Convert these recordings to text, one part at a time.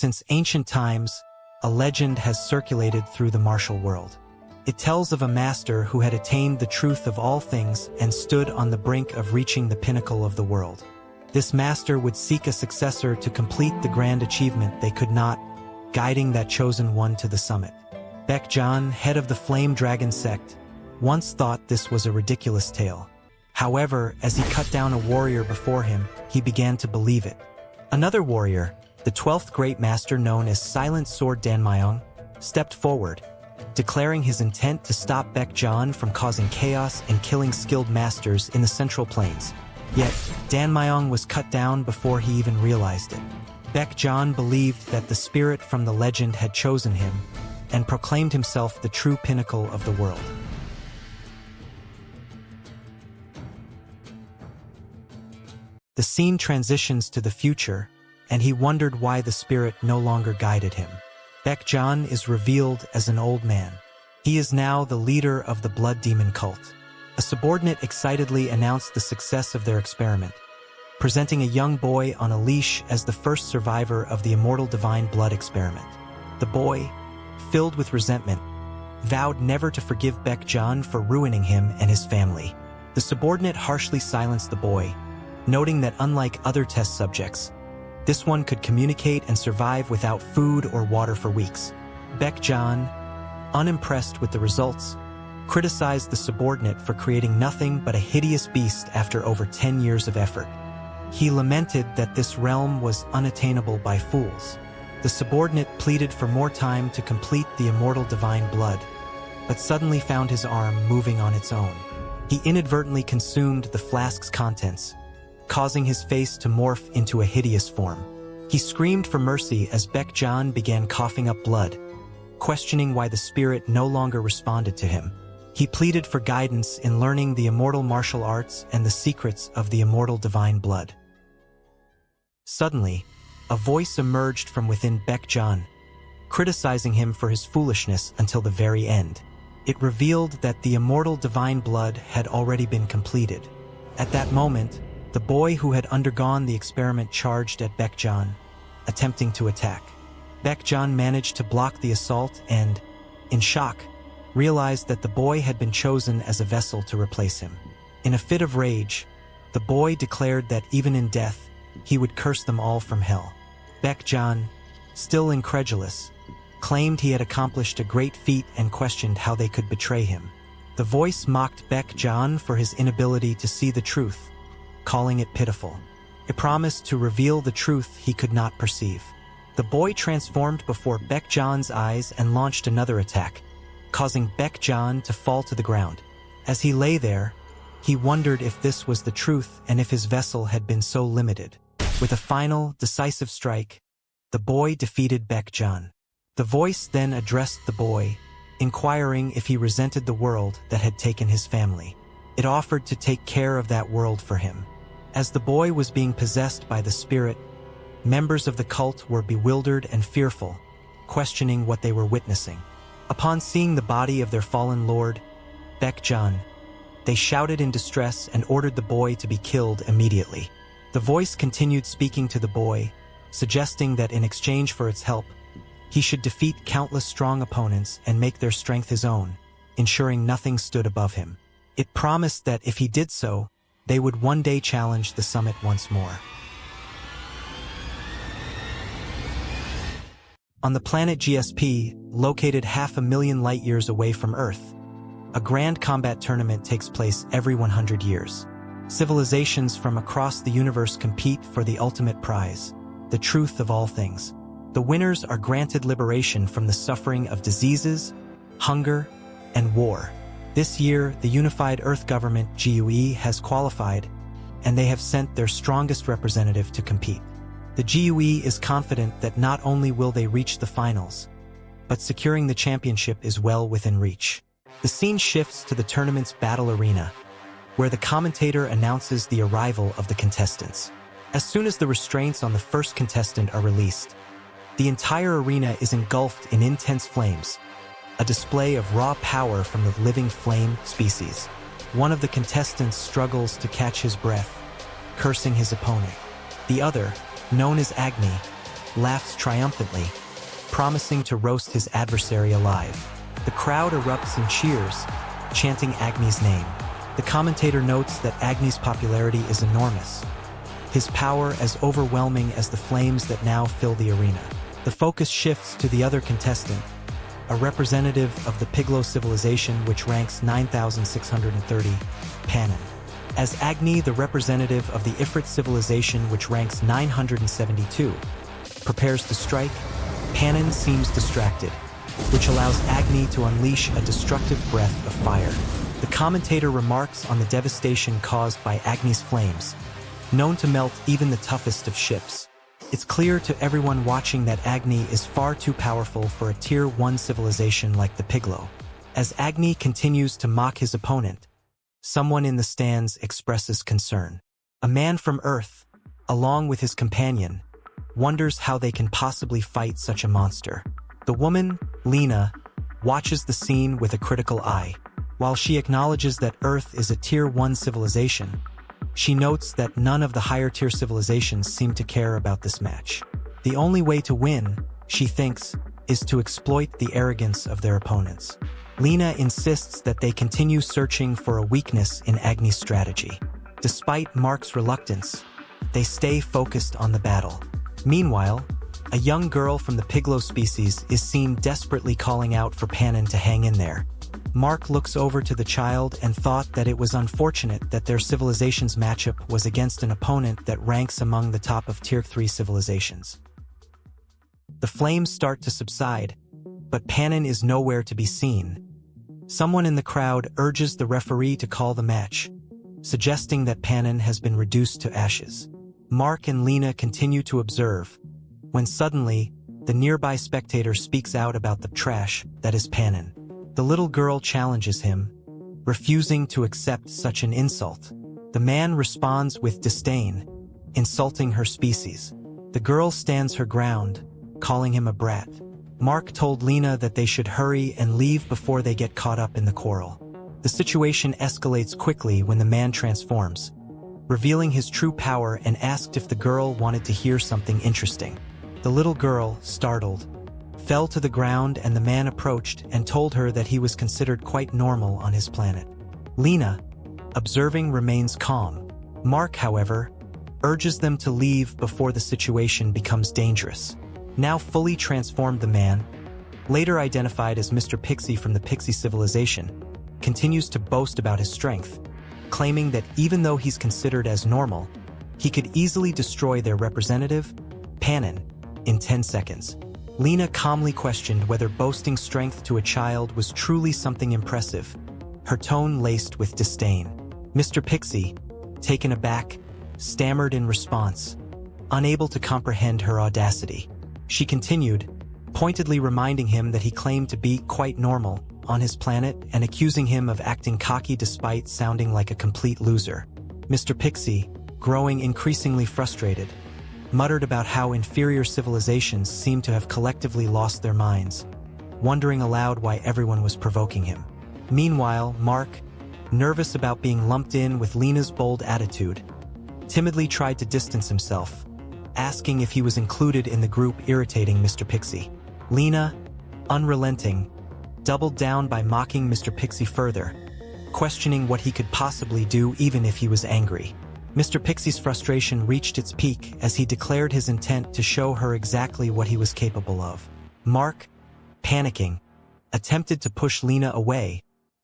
Since ancient times, a legend has circulated through the martial world. It tells of a master who had attained the truth of all things and stood on the brink of reaching the pinnacle of the world. This master would seek a successor to complete the grand achievement they could not, guiding that chosen one to the summit. Baekjan, head of the Flame Dragon sect, once thought this was a ridiculous tale. However, as he cut down a warrior before him, he began to believe it. Another warrior, the 12th Great Master known as Silent Sword Danmayong, stepped forward, declaring his intent to stop Baekjan from causing chaos and killing skilled masters in the Central Plains. Yet, Danmayong was cut down before he even realized it. Baekjan believed that the spirit from the legend had chosen him and proclaimed himself the true pinnacle of the world. The scene transitions to the future, and he wondered why the spirit no longer guided him. Baekjan is revealed as an old man. He is now the leader of the Blood Demon cult. A subordinate excitedly announced the success of their experiment, presenting a young boy on a leash as the first survivor of the immortal divine blood experiment. The boy, filled with resentment, vowed never to forgive Baekjan for ruining him and his family. The subordinate harshly silenced the boy, noting that unlike other test subjects, this one could communicate and survive without food or water for weeks. Baekjan, unimpressed with the results, criticized the subordinate for creating nothing but a hideous beast after over 10 years of effort. He lamented that this realm was unattainable by fools. The subordinate pleaded for more time to complete the immortal divine blood, but suddenly found his arm moving on its own. He inadvertently consumed the flask's contents, causing his face to morph into a hideous form. He screamed for mercy as Baekjan began coughing up blood, questioning why the spirit no longer responded to him. He pleaded for guidance in learning the immortal martial arts and the secrets of the immortal divine blood. Suddenly, a voice emerged from within Baekjan, criticizing him for his foolishness until the very end. It revealed that the immortal divine blood had already been completed. At that moment, the boy who had undergone the experiment charged at Baekjan, attempting to attack. Baekjan managed to block the assault and, in shock, realized that the boy had been chosen as a vessel to replace him. In a fit of rage, the boy declared that even in death, he would curse them all from hell. Baekjan, still incredulous, claimed he had accomplished a great feat and questioned how they could betray him. The voice mocked Baekjan for his inability to see the truth, calling it pitiful. It promised to reveal the truth he could not perceive. The boy transformed before Baekjan's eyes and launched another attack, causing Baekjan to fall to the ground. As he lay there, he wondered if this was the truth and if his vessel had been so limited. With a final, decisive strike, the boy defeated Baekjan. The voice then addressed the boy, inquiring if he resented the world that had taken his family. It offered to take care of that world for him. As the boy was being possessed by the spirit, members of the cult were bewildered and fearful, questioning what they were witnessing. Upon seeing the body of their fallen lord, Baekjan, they shouted in distress and ordered the boy to be killed immediately. The voice continued speaking to the boy, suggesting that in exchange for its help, he should defeat countless strong opponents and make their strength his own, ensuring nothing stood above him. It promised that if he did so, they would one day challenge the summit once more. On the planet GSP, located 500,000 light-years away from Earth, a grand combat tournament takes place every 100 years. Civilizations from across the universe compete for the ultimate prize, the truth of all things. The winners are granted liberation from the suffering of diseases, hunger, and war. This year, the Unified Earth Government GUE has qualified, and they have sent their strongest representative to compete. The GUE is confident that not only will they reach the finals, but securing the championship is well within reach. The scene shifts to the tournament's battle arena, where the commentator announces the arrival of the contestants. As soon as the restraints on the first contestant are released, the entire arena is engulfed in intense flames, a display of raw power from the living flame species. One of the contestants struggles to catch his breath, cursing his opponent. The other, known as Agni, laughs triumphantly, promising to roast his adversary alive. The crowd erupts in cheers, chanting Agni's name. The commentator notes that Agni's popularity is enormous, his power as overwhelming as the flames that now fill the arena. The focus shifts to the other contestant, a representative of the Piglo civilization which ranks 9,630, Panin. As Agni, the representative of the Ifrit civilization which ranks 972, prepares to strike, Panin seems distracted, which allows Agni to unleash a destructive breath of fire. The commentator remarks on the devastation caused by Agni's flames, known to melt even the toughest of ships. It's clear to everyone watching that Agni is far too powerful for a Tier 1 civilization like the Piglo. As Agni continues to mock his opponent, someone in the stands expresses concern. A man from Earth, along with his companion, wonders how they can possibly fight such a monster. The woman, Lena, watches the scene with a critical eye. While she acknowledges that Earth is a Tier 1 civilization, she notes that none of the higher-tier civilizations seem to care about this match. The only way to win, she thinks, is to exploit the arrogance of their opponents. Lena insists that they continue searching for a weakness in Agni's strategy. Despite Mark's reluctance, they stay focused on the battle. Meanwhile, a young girl from the Piglo species is seen desperately calling out for Panin to hang in there. Mark looks over to the child and thought that it was unfortunate that their civilization's matchup was against an opponent that ranks among the top of Tier 3 civilizations. The flames start to subside, but Panin is nowhere to be seen. Someone in the crowd urges the referee to call the match, suggesting that Panin has been reduced to ashes. Mark and Lena continue to observe, when suddenly, the nearby spectator speaks out about the trash that is Panin. The little girl challenges him, refusing to accept such an insult. The man responds with disdain, insulting her species. The girl stands her ground, calling him a brat. Mark told Lena that they should hurry and leave before they get caught up in the quarrel. The situation escalates quickly when the man transforms, revealing his true power, and asked if the girl wanted to hear something interesting. The little girl, startled, fell to the ground, and the man approached and told her that he was considered quite normal on his planet. Lena, observing, remains calm. Mark, however, urges them to leave before the situation becomes dangerous. Now fully transformed, the man, later identified as Mr. Pixie from the Pixie civilization, continues to boast about his strength, claiming that even though he's considered as normal, he could easily destroy their representative, Panin, in 10 seconds. Lena calmly questioned whether boasting strength to a child was truly something impressive, her tone laced with disdain. Mr. Pixie, taken aback, stammered in response, unable to comprehend her audacity. She continued, pointedly reminding him that he claimed to be quite normal on his planet and accusing him of acting cocky despite sounding like a complete loser. Mr. Pixie, growing increasingly frustrated, muttered about how inferior civilizations seemed to have collectively lost their minds, wondering aloud why everyone was provoking him. Meanwhile, Mark, nervous about being lumped in with Lena's bold attitude, timidly tried to distance himself, asking if he was included in the group, irritating Mr. Pixie. Lena, unrelenting, doubled down by mocking Mr. Pixie further, questioning what he could possibly do even if he was angry. Mr. Pixie's frustration reached its peak as he declared his intent to show her exactly what he was capable of. Mark, panicking, attempted to push Lena away,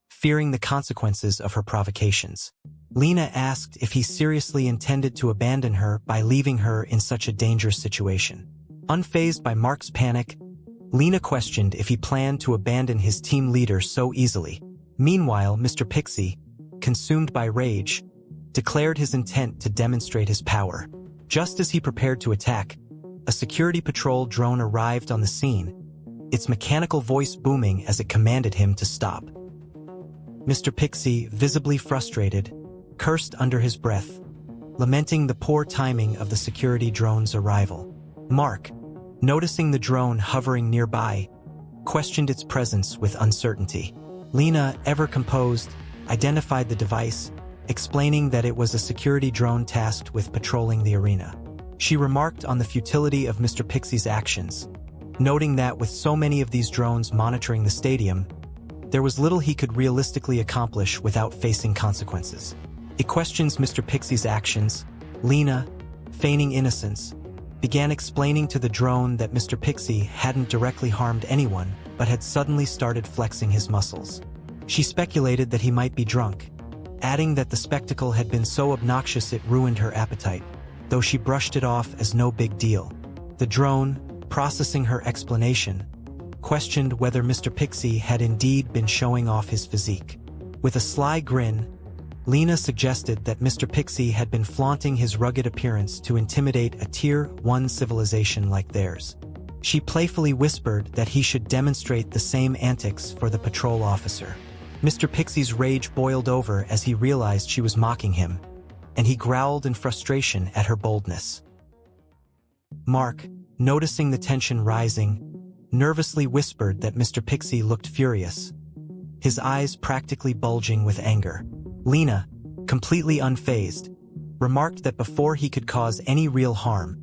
fearing the consequences of her provocations. Lena asked if he seriously intended to abandon her by leaving her in such a dangerous situation. Unfazed by Mark's panic, Lena questioned if he planned to abandon his team leader so easily. Meanwhile, Mr. Pixie, consumed by rage, declared his intent to demonstrate his power. Just as he prepared to attack, a security patrol drone arrived on the scene, its mechanical voice booming as it commanded him to stop. Mr. Pixie, visibly frustrated, cursed under his breath, lamenting the poor timing of the security drone's arrival. Mark, noticing the drone hovering nearby, questioned its presence with uncertainty. Lena, ever composed, identified the device, explaining that it was a security drone tasked with patrolling the arena. She remarked on the futility of Mr. Pixie's actions, noting that with so many of these drones monitoring the stadium, there was little he could realistically accomplish without facing consequences. It questions Mr. Pixie's actions. Lena, feigning innocence, began explaining to the drone that Mr. Pixie hadn't directly harmed anyone but had suddenly started flexing his muscles. She speculated that he might be drunk, adding that the spectacle had been so obnoxious it ruined her appetite, though she brushed it off as no big deal. The drone, processing her explanation, questioned whether Mr. Pixie had indeed been showing off his physique. With a sly grin, Lena suggested that Mr. Pixie had been flaunting his rugged appearance to intimidate a Tier 1 civilization like theirs. She playfully whispered that he should demonstrate the same antics for the patrol officer. Mr. Pixie's rage boiled over as he realized she was mocking him, and he growled in frustration at her boldness. Mark, noticing the tension rising, nervously whispered that Mr. Pixie looked furious, his eyes practically bulging with anger. Lena, completely unfazed, remarked that before he could cause any real harm,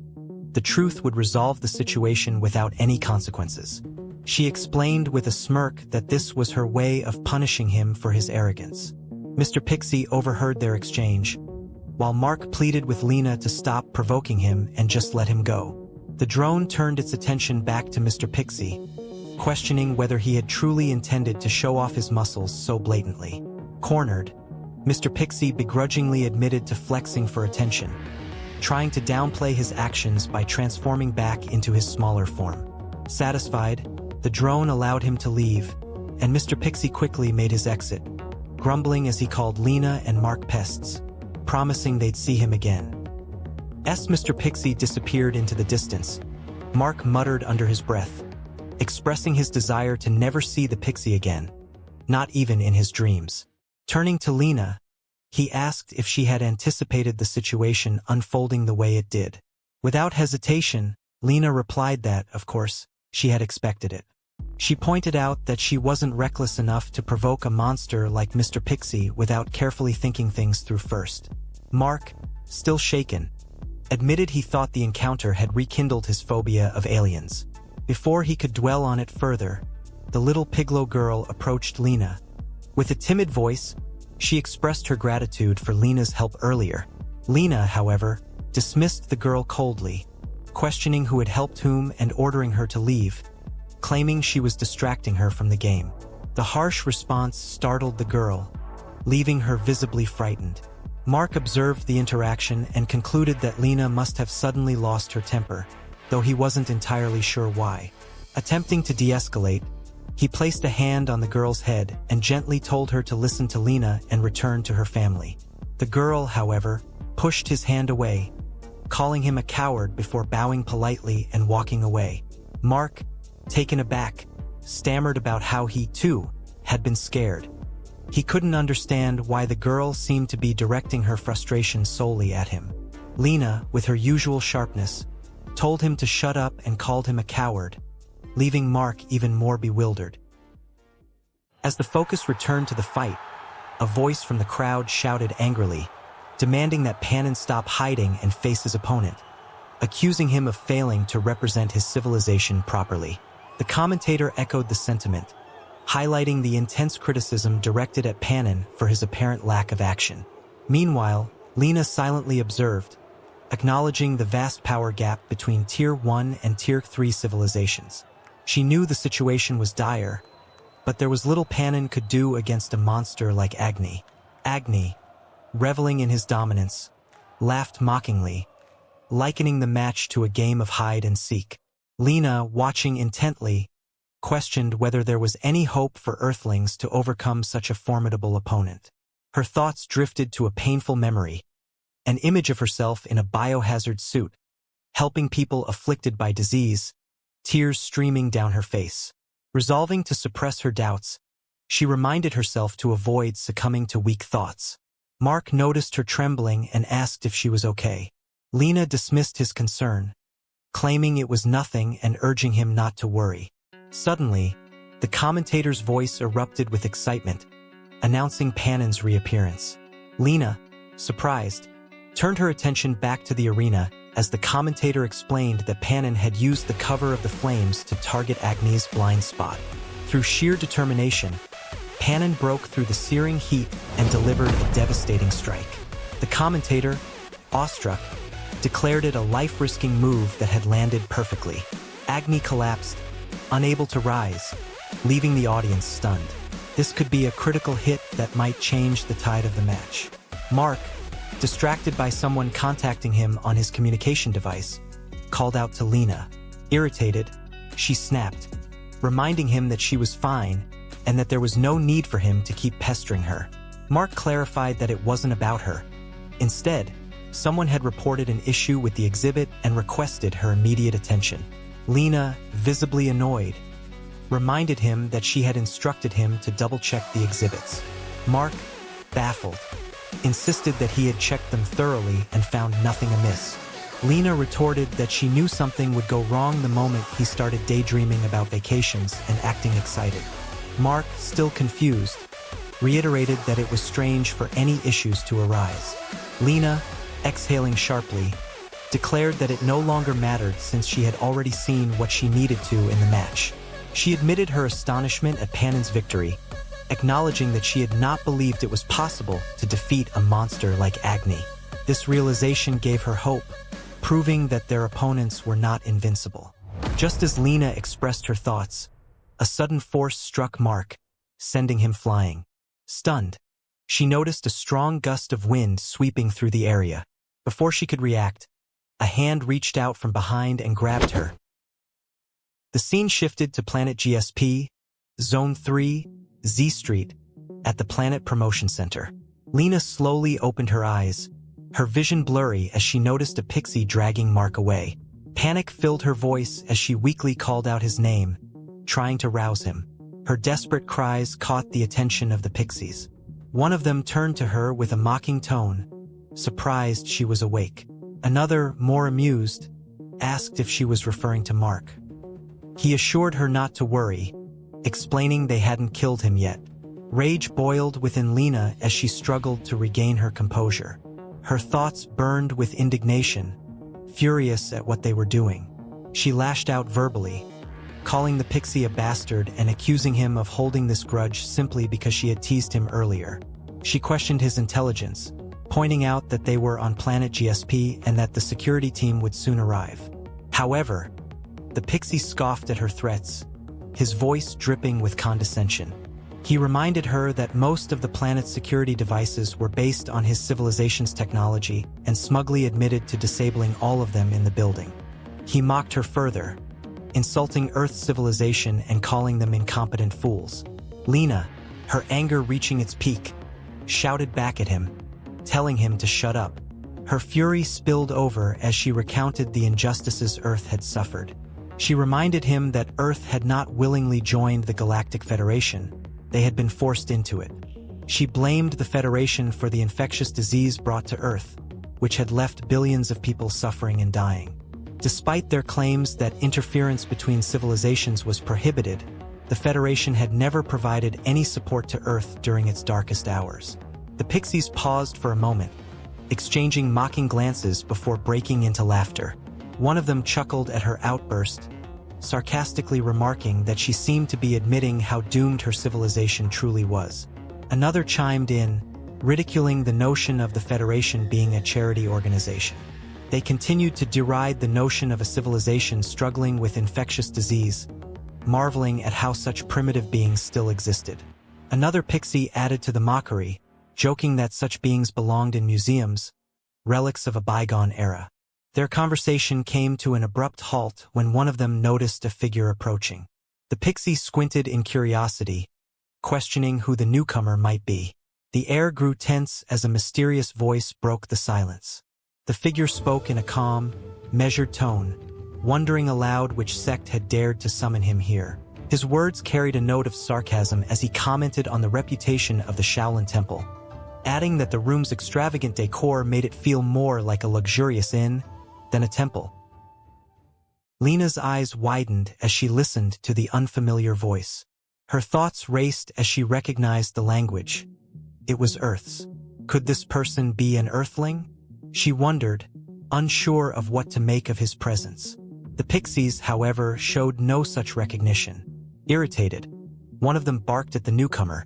the truth would resolve the situation without any consequences. She explained with a smirk that this was her way of punishing him for his arrogance. Mr. Pixie overheard their exchange, while Mark pleaded with Lena to stop provoking him and just let him go. The drone turned its attention back to Mr. Pixie, questioning whether he had truly intended to show off his muscles so blatantly. Cornered, Mr. Pixie begrudgingly admitted to flexing for attention, trying to downplay his actions by transforming back into his smaller form. Satisfied, the drone allowed him to leave, and Mr. Pixie quickly made his exit, grumbling as he called Lena and Mark pests, promising they'd see him again. As Mr. Pixie disappeared into the distance, Mark muttered under his breath, expressing his desire to never see the Pixie again, not even in his dreams. Turning to Lena, he asked if she had anticipated the situation unfolding the way it did. Without hesitation, Lena replied that, of course, she had expected it. She pointed out that she wasn't reckless enough to provoke a monster like Mr. Pixie without carefully thinking things through first. Mark, still shaken, admitted he thought the encounter had rekindled his phobia of aliens. Before he could dwell on it further, the little Piglo girl approached Lena. With a timid voice, she expressed her gratitude for Lena's help earlier. Lena, however, dismissed the girl coldly, questioning who had helped whom and ordering her to leave, claiming she was distracting her from the game. The harsh response startled the girl, leaving her visibly frightened. Mark observed the interaction and concluded that Lena must have suddenly lost her temper, though he wasn't entirely sure why. Attempting to de-escalate, he placed a hand on the girl's head and gently told her to listen to Lena and return to her family. The girl, however, pushed his hand away, calling him a coward before bowing politely and walking away. Mark, taken aback, stammered about how he, too, had been scared. He couldn't understand why the girl seemed to be directing her frustration solely at him. Lena, with her usual sharpness, told him to shut up and called him a coward, leaving Mark even more bewildered. As the focus returned to the fight, a voice from the crowd shouted angrily, demanding that Pannon stop hiding and face his opponent, accusing him of failing to represent his civilization properly. The commentator echoed the sentiment, highlighting the intense criticism directed at Pannon for his apparent lack of action. Meanwhile, Lena silently observed, acknowledging the vast power gap between Tier 1 and Tier 3 civilizations. She knew the situation was dire, but there was little Pannon could do against a monster like Agni. Agni, reveling in his dominance, laughed mockingly, likening the match to a game of hide and seek. Lena, watching intently, questioned whether there was any hope for Earthlings to overcome such a formidable opponent. Her thoughts drifted to a painful memory, an image of herself in a biohazard suit, helping people afflicted by disease, tears streaming down her face. Resolving to suppress her doubts, she reminded herself to avoid succumbing to weak thoughts. Mark noticed her trembling and asked if she was okay. Lena dismissed his concern, claiming it was nothing and urging him not to worry. Suddenly, the commentator's voice erupted with excitement, announcing Pannon's reappearance. Lena, surprised, turned her attention back to the arena as the commentator explained that Panin had used the cover of the flames to target Agni's blind spot. Through sheer determination, Panin broke through the searing heat and delivered a devastating strike. The commentator, awestruck, declared it a life-risking move that had landed perfectly. Agni collapsed, unable to rise, leaving the audience stunned. This could be a critical hit that might change the tide of the match. Mark, distracted by someone contacting him on his communication device, called out to Lena. Irritated, she snapped, reminding him that she was fine and that there was no need for him to keep pestering her. Mark clarified that it wasn't about her. Instead, someone had reported an issue with the exhibit and requested her immediate attention. Lena, visibly annoyed, reminded him that she had instructed him to double-check the exhibits. Mark, baffled, insisted that he had checked them thoroughly and found nothing amiss. Lena retorted that she knew something would go wrong the moment he started daydreaming about vacations and acting excited. Mark, still confused, reiterated that it was strange for any issues to arise. Lena, exhaling sharply, declared that it no longer mattered since she had already seen what she needed to in the match. She admitted her astonishment at Panin's victory, acknowledging that she had not believed it was possible to defeat a monster like Agni. This realization gave her hope, proving that their opponents were not invincible. Just as Lena expressed her thoughts, a sudden force struck Mark, sending him flying. Stunned, she noticed a strong gust of wind sweeping through the area. Before she could react, a hand reached out from behind and grabbed her. The scene shifted to Planet GSP, Zone 3, Z Street, at the Planet Promotion Center. Lena slowly opened her eyes, her vision blurry as she noticed a pixie dragging Mark away. Panic filled her voice as she weakly called out his name, trying to rouse him. Her desperate cries caught the attention of the pixies. One of them turned to her with a mocking tone, surprised she was awake. Another, more amused, asked if she was referring to Mark. He assured her not to worry, explaining they hadn't killed him yet. Rage boiled within Lena as she struggled to regain her composure. Her thoughts burned with indignation, furious at what they were doing. She lashed out verbally, calling the pixie a bastard and accusing him of holding this grudge simply because she had teased him earlier. She questioned his intelligence, pointing out that they were on Planet GSP and that the security team would soon arrive. However, the pixie scoffed at her threats, his voice dripping with condescension. He reminded her that most of the planet's security devices were based on his civilization's technology and smugly admitted to disabling all of them in the building. He mocked her further, insulting Earth's civilization and calling them incompetent fools. Lena, her anger reaching its peak, shouted back at him, telling him to shut up. Her fury spilled over as she recounted the injustices Earth had suffered. She reminded him that Earth had not willingly joined the Galactic Federation. They had been forced into it. She blamed the Federation for the infectious disease brought to Earth, which had left billions of people suffering and dying. Despite their claims that interference between civilizations was prohibited, the Federation had never provided any support to Earth during its darkest hours. The pixies paused for a moment, exchanging mocking glances before breaking into laughter. One of them chuckled at her outburst, sarcastically remarking that she seemed to be admitting how doomed her civilization truly was. Another chimed in, ridiculing the notion of the Federation being a charity organization. They continued to deride the notion of a civilization struggling with infectious disease, marveling at how such primitive beings still existed. Another pixie added to the mockery, joking that such beings belonged in museums, relics of a bygone era. Their conversation came to an abrupt halt when one of them noticed a figure approaching. The pixie squinted in curiosity, questioning who the newcomer might be. The air grew tense as a mysterious voice broke the silence. The figure spoke in a calm, measured tone, wondering aloud which sect had dared to summon him here. His words carried a note of sarcasm as he commented on the reputation of the Shaolin Temple, adding that the room's extravagant decor made it feel more like a luxurious inn than a temple. Lena's eyes widened as she listened to the unfamiliar voice. Her thoughts raced as she recognized the language. It was Earth's. Could this person be an Earthling? She wondered, unsure of what to make of his presence. The pixies, however, showed no such recognition. Irritated, one of them barked at the newcomer,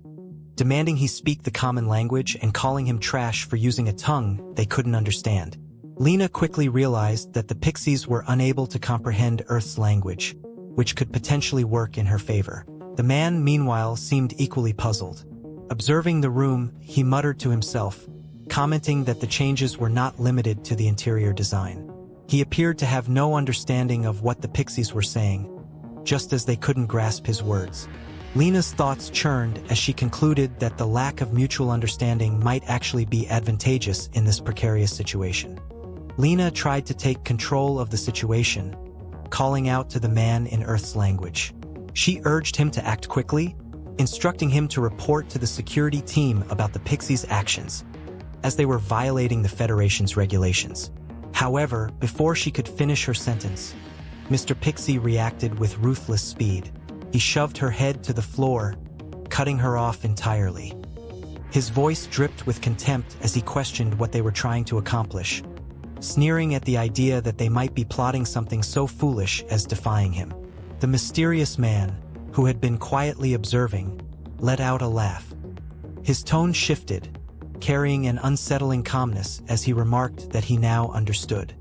demanding he speak the common language and calling him trash for using a tongue they couldn't understand. Lena quickly realized that the pixies were unable to comprehend Earth's language, which could potentially work in her favor. The man, meanwhile, seemed equally puzzled. Observing the room, he muttered to himself, commenting that the changes were not limited to the interior design. He appeared to have no understanding of what the pixies were saying, just as they couldn't grasp his words. Lena's thoughts churned as she concluded that the lack of mutual understanding might actually be advantageous in this precarious situation. Lena tried to take control of the situation, calling out to the man in Earth's language. She urged him to act quickly, instructing him to report to the security team about the pixies' actions, as they were violating the Federation's regulations. However, before she could finish her sentence, Mr. Pixie reacted with ruthless speed. He shoved her head to the floor, cutting her off entirely. His voice dripped with contempt as he questioned what they were trying to accomplish, sneering at the idea that they might be plotting something so foolish as defying him. The mysterious man, who had been quietly observing, let out a laugh. His tone shifted, carrying an unsettling calmness as he remarked that he now understood.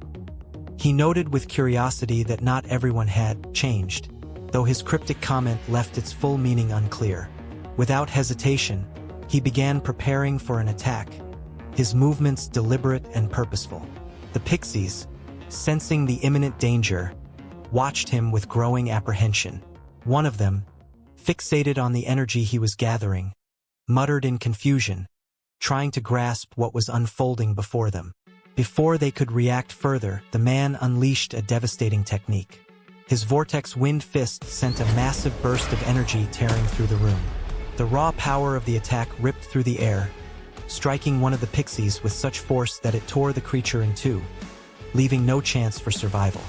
He noted with curiosity that not everyone had changed, though his cryptic comment left its full meaning unclear. Without hesitation, he began preparing for an attack, his movements deliberate and purposeful. The pixies, sensing the imminent danger, watched him with growing apprehension. One of them, fixated on the energy he was gathering, muttered in confusion, trying to grasp what was unfolding before them. Before they could react further, the man unleashed a devastating technique. His vortex wind fist sent a massive burst of energy tearing through the room. The raw power of the attack ripped through the air, striking one of the pixies with such force that it tore the creature in two, leaving no chance for survival.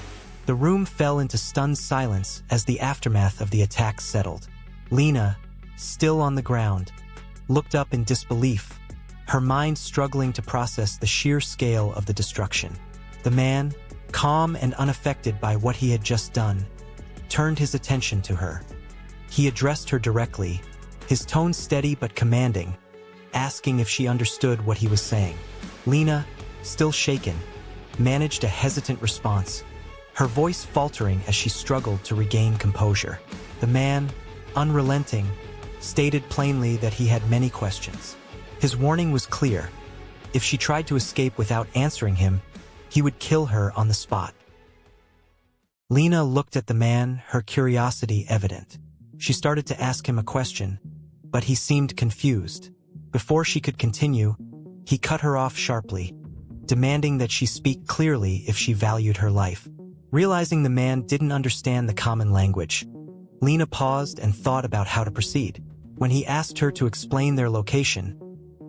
The room fell into stunned silence as the aftermath of the attack settled. Lena, still on the ground, looked up in disbelief, her mind struggling to process the sheer scale of the destruction. The man, calm and unaffected by what he had just done, turned his attention to her. He addressed her directly, his tone steady but commanding, asking if she understood what he was saying. Lena, still shaken, managed a hesitant response, her voice faltering as she struggled to regain composure. The man, unrelenting, stated plainly that he had many questions. His warning was clear. If she tried to escape without answering him, he would kill her on the spot. Lena looked at the man, her curiosity evident. She started to ask him a question, but he seemed confused. Before she could continue, he cut her off sharply, demanding that she speak clearly if she valued her life. Realizing the man didn't understand the common language, Lena paused and thought about how to proceed. When he asked her to explain their location,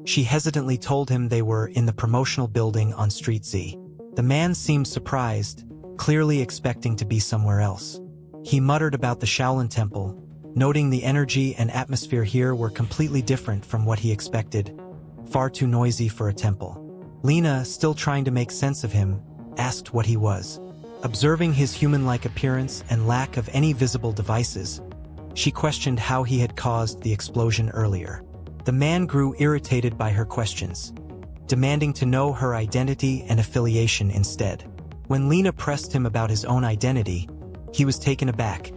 she hesitantly told him they were in the promotional building on Street Z. The man seemed surprised, clearly expecting to be somewhere else. He muttered about the Shaolin Temple, noting the energy and atmosphere here were completely different from what he expected, far too noisy for a temple. Lena, still trying to make sense of him, asked what he was. Observing his human-like appearance and lack of any visible devices, she questioned how he had caused the explosion earlier. The man grew irritated by her questions, demanding to know her identity and affiliation instead. When Lena pressed him about his own identity, he was taken aback,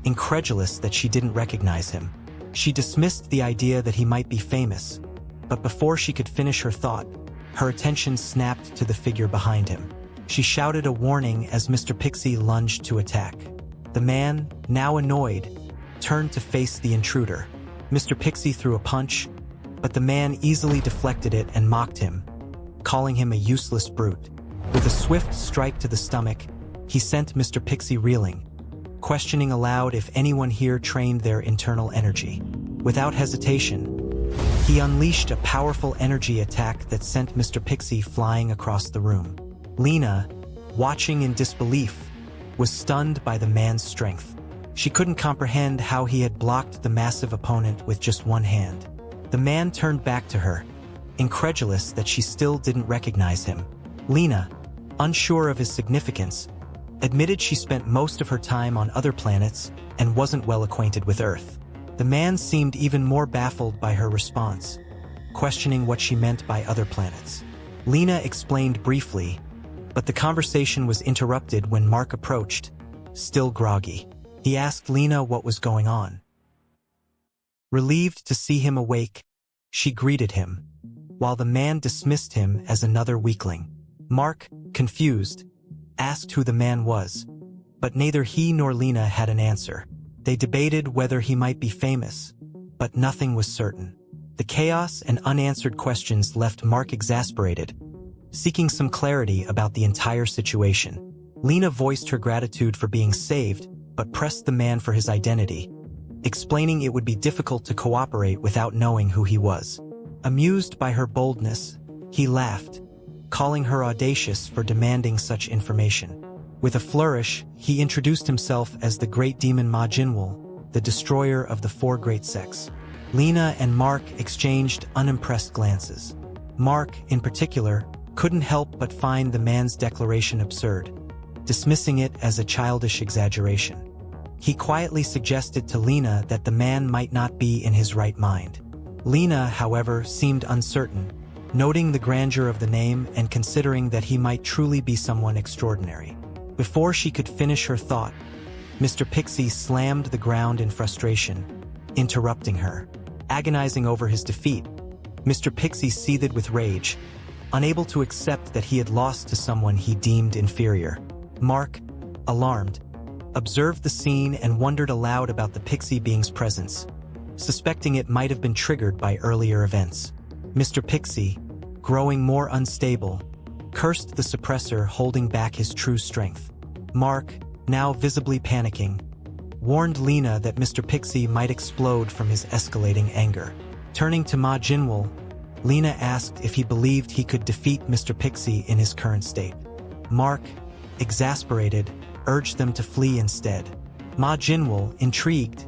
incredulous that she didn't recognize him. She dismissed the idea that he might be famous, but before she could finish her thought, her attention snapped to the figure behind him. She shouted a warning as Mr. Pixie lunged to attack. The man, now annoyed, turned to face the intruder. Mr. Pixie threw a punch, but the man easily deflected it and mocked him, calling him a useless brute. With a swift strike to the stomach, he sent Mr. Pixie reeling, questioning aloud if anyone here trained their internal energy. Without hesitation, he unleashed a powerful energy attack that sent Mr. Pixie flying across the room. Lena, watching in disbelief, was stunned by the man's strength. She couldn't comprehend how he had blocked the massive opponent with just one hand. The man turned back to her, incredulous that she still didn't recognize him. Lena, unsure of his significance, admitted she spent most of her time on other planets and wasn't well acquainted with Earth. The man seemed even more baffled by her response, questioning what she meant by other planets. Lena explained briefly, but the conversation was interrupted when Mark approached, still groggy. He asked Lena what was going on. Relieved to see him awake, she greeted him, while the man dismissed him as another weakling. Mark, confused, asked who the man was, but neither he nor Lena had an answer. They debated whether he might be famous, but nothing was certain. The chaos and unanswered questions left Mark exasperated, seeking some clarity about the entire situation. Lena voiced her gratitude for being saved, but pressed the man for his identity, explaining it would be difficult to cooperate without knowing who he was. Amused by her boldness, he laughed, calling her audacious for demanding such information. With a flourish, he introduced himself as the great demon Ma Jinwoo, the destroyer of the four great sects. Lena and Mark exchanged unimpressed glances. Mark, in particular, couldn't help but find the man's declaration absurd, dismissing it as a childish exaggeration. He quietly suggested to Lena that the man might not be in his right mind. Lena, however, seemed uncertain, noting the grandeur of the name and considering that he might truly be someone extraordinary. Before she could finish her thought, Mr. Pixie slammed the ground in frustration, interrupting her. Agonizing over his defeat, Mr. Pixie seethed with rage, unable to accept that he had lost to someone he deemed inferior. Mark, alarmed, observed the scene and wondered aloud about the Pixie being's presence, suspecting it might have been triggered by earlier events. Mr. Pixie, growing more unstable, cursed the suppressor holding back his true strength. Mark, now visibly panicking, warned Lena that Mr. Pixie might explode from his escalating anger. Turning to Ma Jinwoo, Lena asked if he believed he could defeat Mr. Pixie in his current state. Mark, exasperated, urged them to flee instead. Ma Jinwoo, intrigued,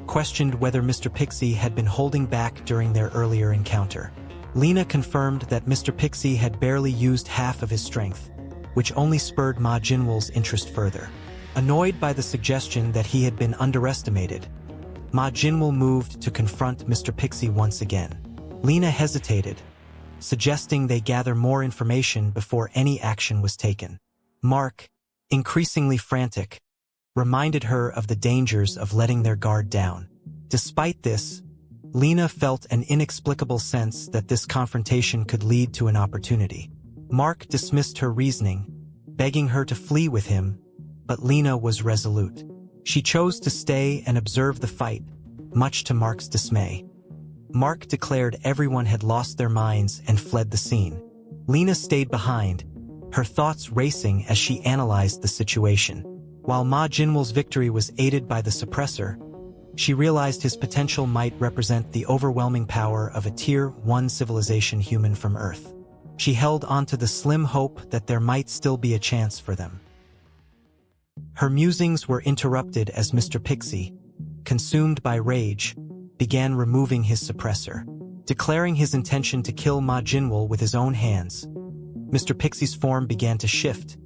questioned whether Mr. Pixie had been holding back during their earlier encounter. Lena confirmed that Mr. Pixie had barely used half of his strength, which only spurred Ma Jinwoo's interest further. Annoyed by the suggestion that he had been underestimated, Ma Jinwoo moved to confront Mr. Pixie once again. Lena hesitated, suggesting they gather more information before any action was taken. Mark, increasingly frantic, reminded her of the dangers of letting their guard down. Despite this, Lena felt an inexplicable sense that this confrontation could lead to an opportunity. Mark dismissed her reasoning, begging her to flee with him, but Lena was resolute. She chose to stay and observe the fight, much to Mark's dismay. Mark declared everyone had lost their minds and fled the scene. Lena stayed behind, her thoughts racing as she analyzed the situation. While Ma Jinwoo's victory was aided by the suppressor, she realized his potential might represent the overwhelming power of a Tier 1 civilization human from Earth. She held onto the slim hope that there might still be a chance for them. Her musings were interrupted as Mr. Pixie, consumed by rage, began removing his suppressor. Declaring his intention to kill Ma Jinwoo with his own hands, Mr. Pixie's form began to shift,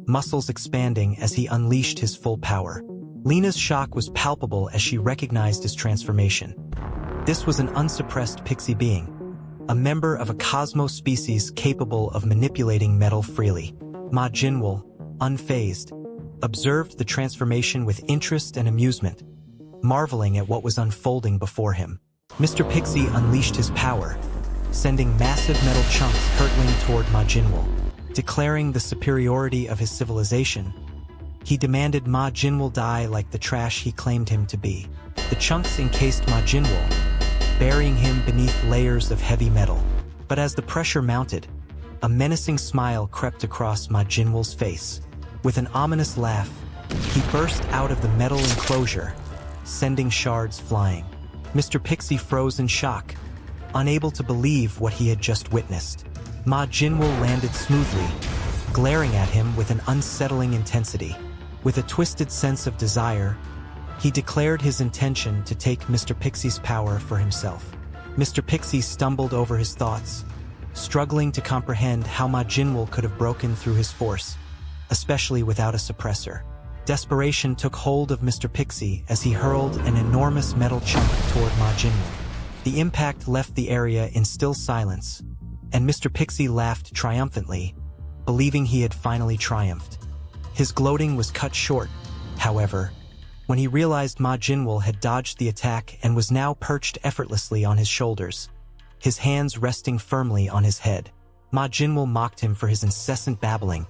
muscles expanding as he unleashed his full power. Lena's shock was palpable as she recognized his transformation. This was an unsuppressed pixie being, a member of a cosmos species capable of manipulating metal freely. Ma Jinwoo, unfazed, observed the transformation with interest and amusement, marveling at what was unfolding before him. Mr. Pixie unleashed his power, sending massive metal chunks hurtling toward Ma Jinwoo. Declaring the superiority of his civilization, he demanded Ma Jinwoo die like the trash he claimed him to be. The chunks encased Ma Jinwoo, burying him beneath layers of heavy metal. But as the pressure mounted, a menacing smile crept across Ma Jinwoo's face. With an ominous laugh, he burst out of the metal enclosure, sending shards flying. Mr. Pixie froze in shock, unable to believe what he had just witnessed. Ma Jinwoo landed smoothly, glaring at him with an unsettling intensity. With a twisted sense of desire, he declared his intention to take Mr. Pixie's power for himself. Mr. Pixie stumbled over his thoughts, struggling to comprehend how Ma Jinwoo could have broken through his force, especially without a suppressor. Desperation took hold of Mr. Pixie as he hurled an enormous metal chunk toward Ma Jinwoo. The impact left the area in still silence, and Mr. Pixie laughed triumphantly, believing he had finally triumphed. His gloating was cut short, however, when he realized Ma Jinwoo had dodged the attack and was now perched effortlessly on his shoulders, his hands resting firmly on his head. Ma Jinwoo mocked him for his incessant babbling,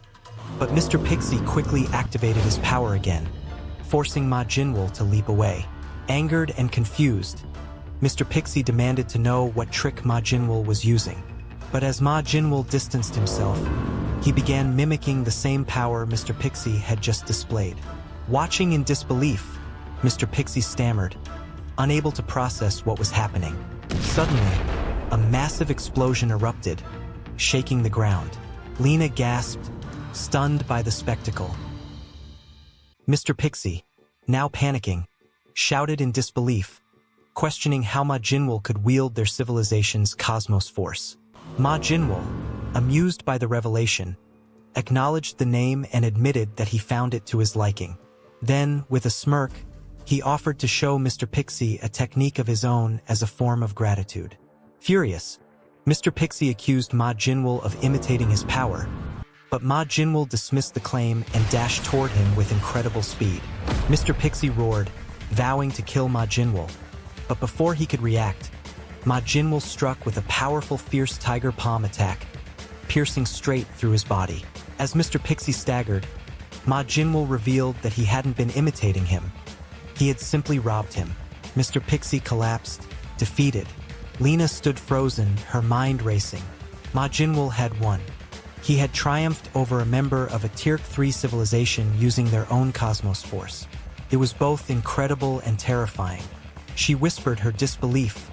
but Mr. Pixie quickly activated his power again, forcing Ma Jinwoo to leap away. Angered and confused, Mr. Pixie demanded to know what trick Ma Jinwoo was using. But as Ma Jinwoo distanced himself, he began mimicking the same power Mr. Pixie had just displayed. Watching in disbelief, Mr. Pixie stammered, unable to process what was happening. Suddenly, a massive explosion erupted, shaking the ground. Lena gasped, stunned by the spectacle. Mr. Pixie, now panicking, shouted in disbelief, questioning how Ma Jinwoo could wield their civilization's cosmos force. Ma Jinwoo, amused by the revelation, acknowledged the name and admitted that he found it to his liking. Then, with a smirk, he offered to show Mr. Pixie a technique of his own as a form of gratitude. Furious, Mr. Pixie accused Ma Jinwoo of imitating his power, but Ma Jinwoo dismissed the claim and dashed toward him with incredible speed. Mr. Pixie roared, vowing to kill Ma Jinwoo, but before he could react, Ma Jinwoo struck with a powerful fierce tiger palm attack, piercing straight through his body. As Mr. Pixie staggered, Ma Jinwoo revealed that he hadn't been imitating him. He had simply robbed him. Mr. Pixie collapsed, defeated. Lena stood frozen, her mind racing. Ma Jinwoo had won. He had triumphed over a member of a Tier 3 civilization using their own cosmos force. It was both incredible and terrifying. She whispered her disbelief,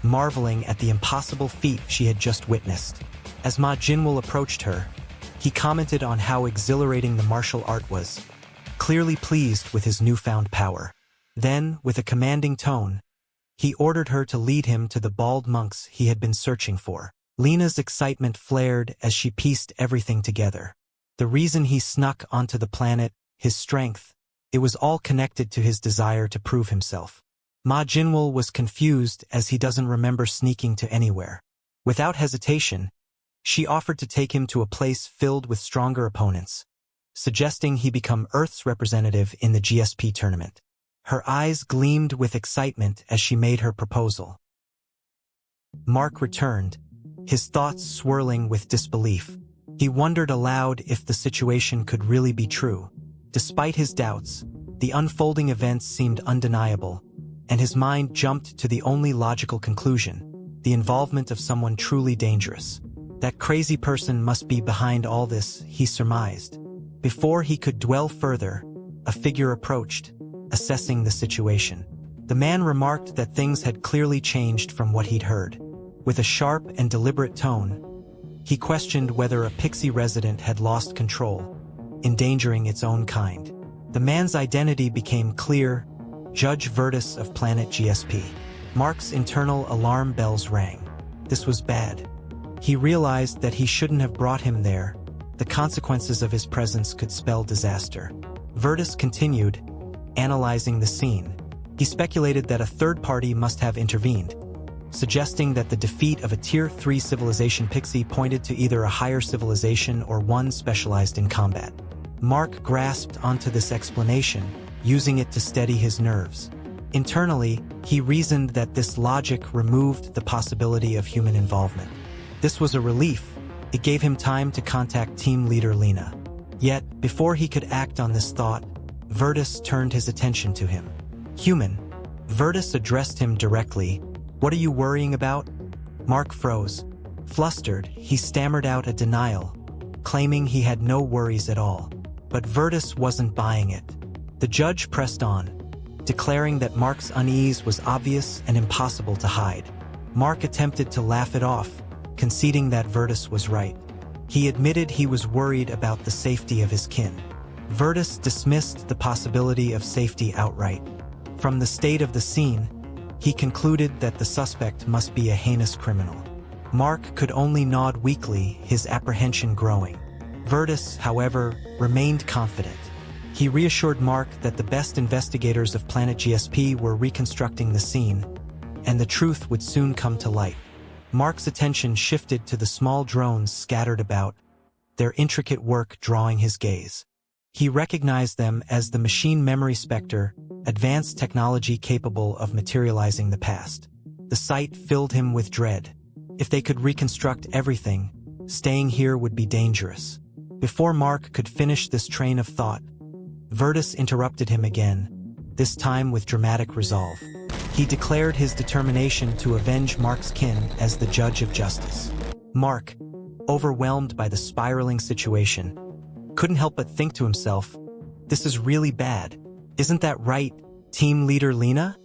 marveling at the impossible feat she had just witnessed. As Ma Jinwoo approached her, he commented on how exhilarating the martial art was, clearly pleased with his newfound power. Then, with a commanding tone, he ordered her to lead him to the bald monks he had been searching for. Lena's excitement flared as she pieced everything together. The reason he snuck onto the planet, his strength, it was all connected to his desire to prove himself. Ma Jinwoo was confused as he doesn't remember sneaking to anywhere. Without hesitation, she offered to take him to a place filled with stronger opponents, suggesting he become Earth's representative in the GSP tournament. Her eyes gleamed with excitement as she made her proposal. Mark returned, his thoughts swirling with disbelief. He wondered aloud if the situation could really be true. Despite his doubts, the unfolding events seemed undeniable, and his mind jumped to the only logical conclusion: the involvement of someone truly dangerous. That crazy person must be behind all this, he surmised. Before he could dwell further, a figure approached, assessing the situation. The man remarked that things had clearly changed from what he'd heard. With a sharp and deliberate tone, he questioned whether a Pixie resident had lost control, endangering its own kind. The man's identity became clear: Judge Virtus of planet GSP. Mark's internal alarm bells rang. This was bad. He realized that he shouldn't have brought him there. The consequences of his presence could spell disaster. Virtus continued, analyzing the scene. He speculated that a third party must have intervened, suggesting that the defeat of a Tier 3 civilization Pixie pointed to either a higher civilization or one specialized in combat. Mark grasped onto this explanation, using it to steady his nerves. Internally, he reasoned that this logic removed the possibility of human involvement. This was a relief. It gave him time to contact team leader Lena. Yet, before he could act on this thought, Virtus turned his attention to him. Human. Virtus addressed him directly. What are you worrying about? Mark froze. Flustered, he stammered out a denial, claiming he had no worries at all. But Virtus wasn't buying it. The judge pressed on, declaring that Mark's unease was obvious and impossible to hide. Mark attempted to laugh it off, conceding that Virtus was right. He admitted he was worried about the safety of his kin. Virtus dismissed the possibility of safety outright. From the state of the scene, he concluded that the suspect must be a heinous criminal. Mark could only nod weakly, his apprehension growing. Virtus, however, remained confident. He reassured Mark that the best investigators of Planet GSP were reconstructing the scene, and the truth would soon come to light. Mark's attention shifted to the small drones scattered about, their intricate work drawing his gaze. He recognized them as the Machine Memory Spectre, advanced technology capable of materializing the past. The sight filled him with dread. If they could reconstruct everything, staying here would be dangerous. Before Mark could finish this train of thought, Virtus interrupted him again, this time with dramatic resolve. He declared his determination to avenge Mark's kin as the judge of justice. Mark, overwhelmed by the spiraling situation, couldn't help but think to himself, "This is really bad. Isn't that right, team leader Lena?"